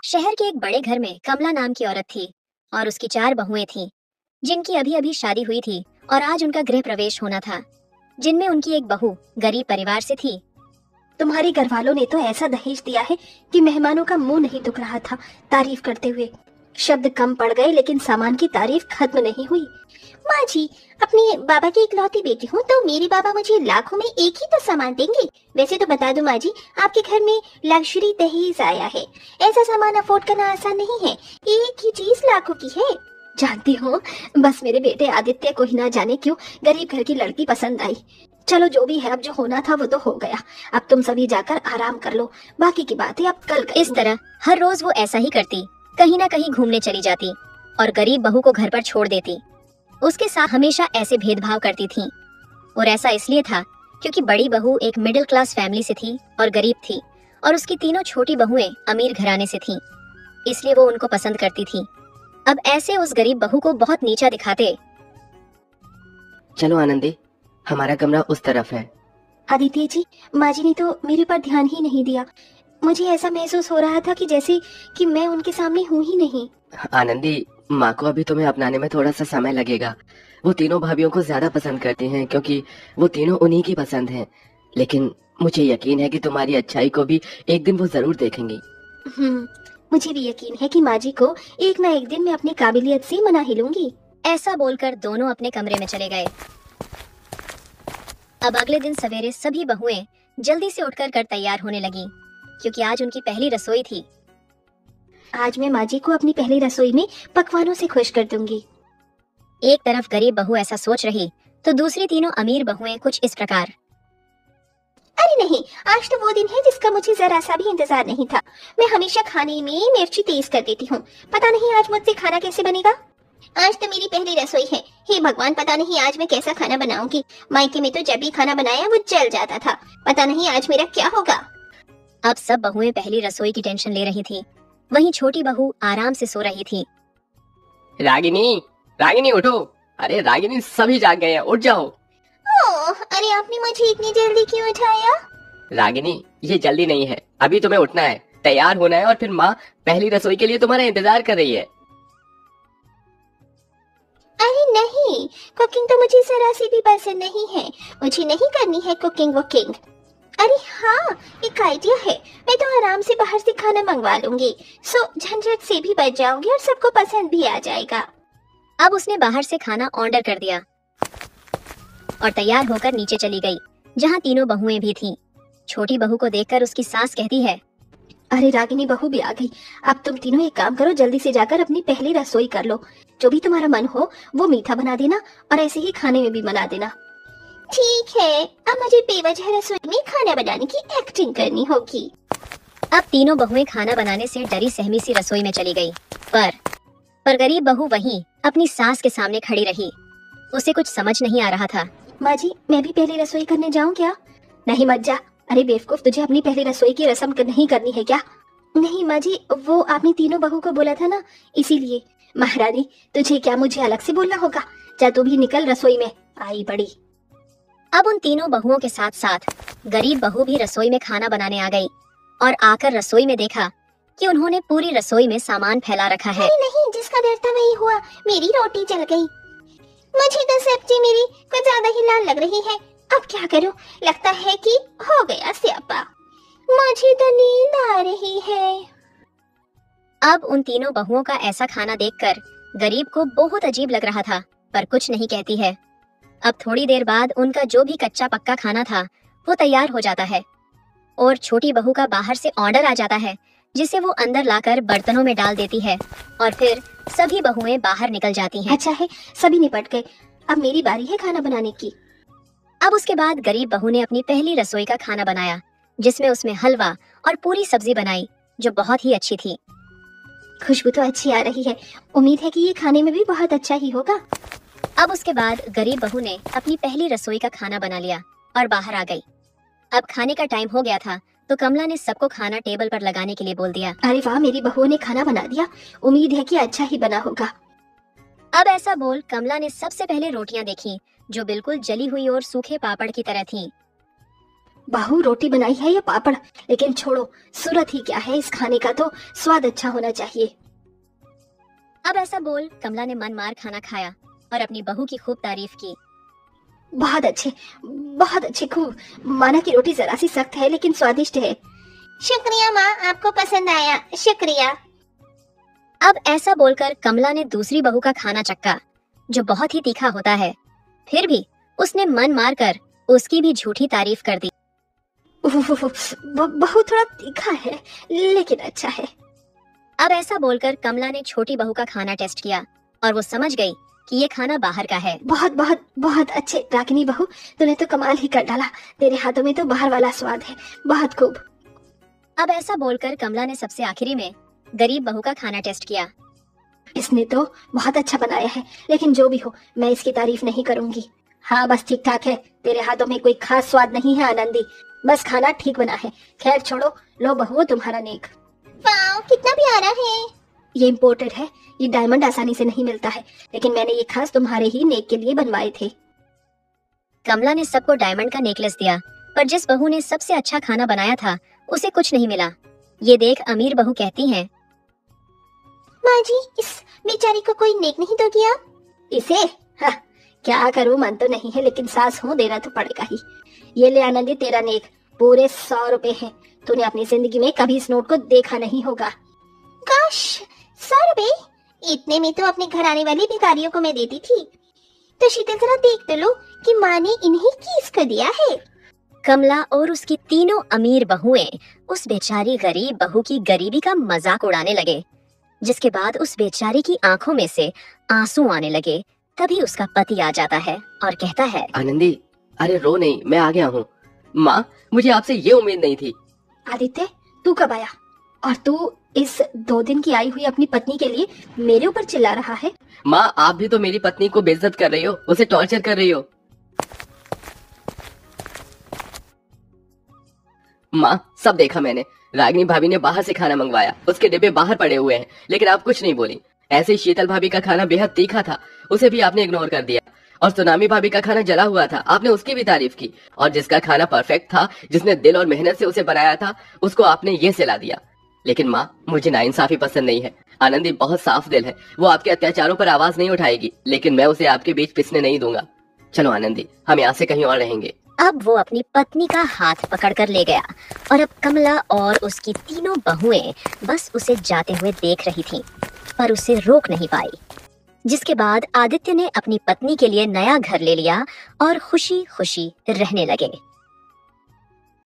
शहर के एक बड़े घर में कमला नाम की औरत थी और उसकी 4 बहुएं थीं, जिनकी अभी अभी शादी हुई थी और आज उनका गृह प्रवेश होना था, जिनमें उनकी एक बहू गरीब परिवार से थी। तुम्हारे घर वालों ने तो ऐसा दहेज दिया है कि मेहमानों का मुंह नहीं दुख रहा था तारीफ करते हुए। शब्द कम पड़ गए लेकिन सामान की तारीफ खत्म नहीं हुई। माँ जी, अपने बाबा की इकलौती बेटी हूँ तो मेरे बाबा मुझे लाखों में एक ही तो सामान देंगे। वैसे तो बता दो माँ जी, आपके घर में लग्जरी दहेज आया है। ऐसा सामान अफोर्ड करना आसान नहीं है। एक ही चीज लाखों की है। जानती हो, बस मेरे बेटे आदित्य को ही ना जाने क्यों गरीब घर की लड़की पसंद आई। चलो जो भी है, अब जो होना था वो तो हो गया। अब तुम सभी जाकर आराम कर लो, बाकी की बातें अब कल करेंगे। इस तरह हर रोज वो ऐसा ही करती, कहीं ना कहीं घूमने चली जाती और गरीब बहू को घर पर छोड़ देती। उसके साथ हमेशा ऐसे भेदभाव करती थीं। और ऐसा इसलिए था क्योंकि बड़ी बहू एक मिडिल क्लास फैमिली से थी और गरीब थी, और उसकी तीनों छोटी बहुएं अमीर घराने से थीं, इसलिए वो उनको पसंद करती थी। अब ऐसे उस गरीब बहू को बहुत नीचा दिखाते। चलो आनंदी, हमारा कमरा उस तरफ है। आदित्य जी, माँ जी ने तो मेरे पर ध्यान ही नहीं दिया। मुझे ऐसा महसूस हो रहा था कि जैसे कि मैं उनके सामने हूँ ही नहीं। आनंदी, माँ को अभी तुम्हें अपनाने में थोड़ा सा समय लगेगा। वो तीनों भाभियों को ज्यादा पसंद करती हैं क्योंकि वो तीनों उन्हीं की पसंद हैं। लेकिन मुझे यकीन है कि तुम्हारी अच्छाई को भी एक दिन वो जरूर देखेंगी। मुझे भी यकीन है कि माँ जी को एक ना एक दिन मैं अपनी काबिलियत से मना ही लूंगी। ऐसा बोलकर दोनों अपने कमरे में चले गए। अब अगले दिन सवेरे सभी बहुएं जल्दी से उठकर तैयार होने लगी, क्योंकि आज उनकी पहली रसोई थी। आज मैं माँ जी को अपनी पहली रसोई में पकवानों से खुश कर दूंगी। एक तरफ गरीब बहू ऐसा सोच रही तो दूसरी तीनों अमीर बहुएं कुछ इस प्रकार। अरे नहीं, आज तो वो दिन है जिसका मुझे जरा सा भी इंतजार नहीं था। मैं हमेशा खाने में मिर्ची तेज कर देती हूँ। पता नहीं आज मुझसे खाना कैसे बनेगा। आज तो मेरी पहली रसोई है। हे भगवान, पता नहीं आज मैं कैसा खाना बनाऊंगी। मायके में तो जब भी खाना बनाया वो जल जाता था। पता नहीं आज मेरा क्या होगा। अब सब बहुएं पहली रसोई की टेंशन ले रही थी, वहीं छोटी बहू आराम से सो रही थी। रागिनी, रागिनी उठो। अरे रागिनी, सभी जाग गए हैं, उठ जाओ। अरे आपने मुझे इतनी जल्दी क्यों उठाया? रागिनी, ये जल्दी नहीं है, अभी तुम्हें उठना है, तैयार होना है और फिर माँ पहली रसोई के लिए तुम्हारा इंतजार कर रही है। अरे नहीं, कुकिंग तो मुझे जरा सी भी पसंद नहीं है। मुझे नहीं करनी है कुकिंग वुकिंग। अरे हाँ, एक आइडिया है। मैं तो आराम से बाहर से खाना मंगवा लूंगी। सो झंझट से भी बच जाऊंगी और सबको पसंद भी आ जाएगा। अब उसने बाहर से खाना ऑर्डर कर दिया और तैयार होकर नीचे चली गई, जहाँ तीनों बहुएं भी थीं। छोटी बहू को देखकर उसकी सास कहती है, अरे रागिनी बहू भी आ गई। अब तुम तीनों एक काम करो, जल्दी से जाकर अपनी पहली रसोई कर लो। जो भी तुम्हारा मन हो वो मीठा बना देना और ऐसे ही खाने में भी बना देना। ठीक है, अब मुझे बेवजह रसोई में खाना बनाने की एक्टिंग करनी होगी। अब तीनों बहुएं खाना बनाने से डरी सहमी सी रसोई में चली गई। पर गरीब बहू वहीं अपनी सास के सामने खड़ी रही। उसे कुछ समझ नहीं आ रहा था। माँ जी, मैं भी पहली रसोई करने जाऊँ क्या? नहीं मत जा। अरे बेवकूफ, तुझे अपनी पहली रसोई की रस्म नहीं करनी है क्या? नहीं माँ जी, वो आपने तीनों बहू को बोला था ना, इसीलिए। महारानी, तुझे क्या मुझे अलग से बोलना होगा? जा तू भी निकल रसोई में, आई बड़ी। अब उन तीनों बहुओं के साथ साथ गरीब बहू भी रसोई में खाना बनाने आ गई और आकर रसोई में देखा कि उन्होंने पूरी रसोई में सामान फैला रखा है। अरे नहीं, जिसका डर था वही हुआ। मेरी रोटी जल गई। मुझे तो सब्जी मेरी कुछ ज्यादा ही लाल लग रही है। अब क्या करूं? लगता है कि हो गया स्यापा। मुझे तो नींद आ रही है। अब उन तीनों बहुओं का ऐसा खाना देखकर गरीब को बहुत अजीब लग रहा था, पर कुछ नहीं कहती है। अब थोड़ी देर बाद उनका जो भी कच्चा पक्का खाना था वो तैयार हो जाता है और छोटी बहू का बाहर से ऑर्डर आ जाता है, जिसे वो अंदर लाकर बर्तनों में डाल देती है और फिर सभी बहुएं बाहर निकल जाती हैं। अच्छा है, सभी निपट गए। अब मेरी बारी है खाना बनाने की। अब उसके बाद गरीब बहू ने अपनी पहली रसोई का खाना बनाया, जिसमें उसमें हलवा और पूरी सब्जी बनाई, जो बहुत ही अच्छी थी। खुशबू तो अच्छी आ रही है। उम्मीद है कि ये खाने में भी बहुत अच्छा ही होगा। अब उसके बाद गरीब बहू ने अपनी पहली रसोई का खाना बना लिया और बाहर आ गई। अब खाने का टाइम हो गया था तो कमला ने सबको खाना टेबल पर लगाने के लिए बोल दिया। अरे वाह, मेरी बहू ने खाना बना दिया। उम्मीद है कि अच्छा ही बना होगा। अब ऐसा बोल कमला ने सबसे पहले रोटियां देखी, जो बिल्कुल जली हुई और सूखे पापड़ की तरह थीं। बहू रोटी बनाई है या पापड़, लेकिन छोड़ो, सूरत ही क्या है इस खाने का, तो स्वाद अच्छा होना चाहिए। अब ऐसा बोल कमला ने मन मार खाना खाया और अपनी बहू की खूब तारीफ की। बहुत अच्छे, बहुत अच्छे, खूब। माना की रोटी जरा सी सख्त है लेकिन स्वादिष्ट है। शुक्रिया माँ, आपको पसंद आया, शुक्रिया। अब ऐसा बोलकर कमला ने दूसरी बहू का खाना चक्का, जो बहुत ही तीखा होता है। फिर भी उसने मन मार कर उसकी भी झूठी तारीफ कर दी। बहुत थोड़ा तीखा है लेकिन अच्छा है। अब ऐसा बोलकर कमला ने छोटी बहू का खाना टेस्ट किया और वो समझ गई कि ये खाना बाहर का है। बहुत बहुत बहुत अच्छे रागिनी बहू, तूने तो कमाल ही कर डाला। तेरे हाथों में तो बाहर वाला स्वाद है, बहुत खूब। अब ऐसा बोलकर कमला ने सबसे आखिरी में गरीब बहू का खाना टेस्ट किया। इसने तो बहुत अच्छा बनाया है, लेकिन जो भी हो मैं इसकी तारीफ नहीं करूंगी। हाँ बस ठीक ठाक है, तेरे हाथों में कोई खास स्वाद नहीं है आनंदी, बस खाना ठीक बना है। खैर छोड़ो, लो बहू तुम्हारा नेक। वाह कितना प्यारा है। ये इम्पोर्टेड है, ये डायमंड आसानी से नहीं मिलता है, लेकिन मैंने ये खास तुम्हारे ही नेक के लिए बनवाए थे। कमला ने सबको डायमंड का नेकलेस दिया, पर जिस बहू ने सबसे अच्छा खाना बनाया था उसे कुछ नहीं मिला। ये देख अमीर बहू कहती है, माँ जी, इस बेचारी को कोई नेक नहीं दोगी आप? इसे हाँ, क्या करूं, मन तो नहीं है लेकिन सास हूँ, देना तो पड़ेगा ही। ये ले आनंदी तेरा नेक, पूरे 100 रुपए हैं। तूने अपनी जिंदगी में कभी इस नोट को देखा नहीं होगा। काश 100 रुपए, इतने में तो अपने घर आने वाली भिखारियों को मैं देती थी। तो शीतल जरा देख तो लो कि माँ ने इन्हें किसको दिया है। कमला और उसकी तीनों अमीर बहुएं उस बेचारी गरीब बहू की गरीबी का मजाक उड़ाने लगे, जिसके बाद उस बेचारी की आंखों में से आंसू आने लगे। तभी उसका पति आ जाता है और कहता है, आनंदी, अरे रो नहीं, मैं आ गया हूँ। माँ, मुझे आपसे ये उम्मीद नहीं थी। आदित्य तू कब आया, और तू इस 2 दिन की आई हुई अपनी पत्नी के लिए मेरे ऊपर चिल्ला रहा है? माँ, आप भी तो मेरी पत्नी को बेइज्जत कर रही हो, उसे टॉर्चर कर रही हो। माँ, सब देखा मैंने। रागिनी भाभी ने बाहर से खाना मंगवाया, उसके डिब्बे बाहर पड़े हुए हैं, लेकिन आप कुछ नहीं बोली। ऐसे ही शीतल भाभी का खाना बेहद तीखा था, उसे भी आपने इग्नोर कर दिया। और सुनामी भाभी का खाना जला हुआ था, आपने उसकी भी तारीफ की। और जिसका खाना परफेक्ट था, जिसने दिल और मेहनत से उसे बनाया था, उसको आपने ये सिला दिया। लेकिन माँ, मुझे नाइंसाफी पसंद नहीं है। आनंदी बहुत साफ दिल है, वो आपके अत्याचारों पर आवाज नहीं उठाएगी, लेकिन मैं उसे आपके बीच पिसने नहीं दूंगा। चलो आनंदी, हम यहाँ से कहीं और रहेंगे। अब वो अपनी पत्नी का हाथ पकड़कर ले गया और अब कमला और उसकी तीनों बहुएं बस उसे जाते हुए देख रही थीं, पर उसे रोक नहीं पाई। जिसके बाद आदित्य ने अपनी पत्नी के लिए नया घर ले लिया और खुशी खुशी रहने लगे।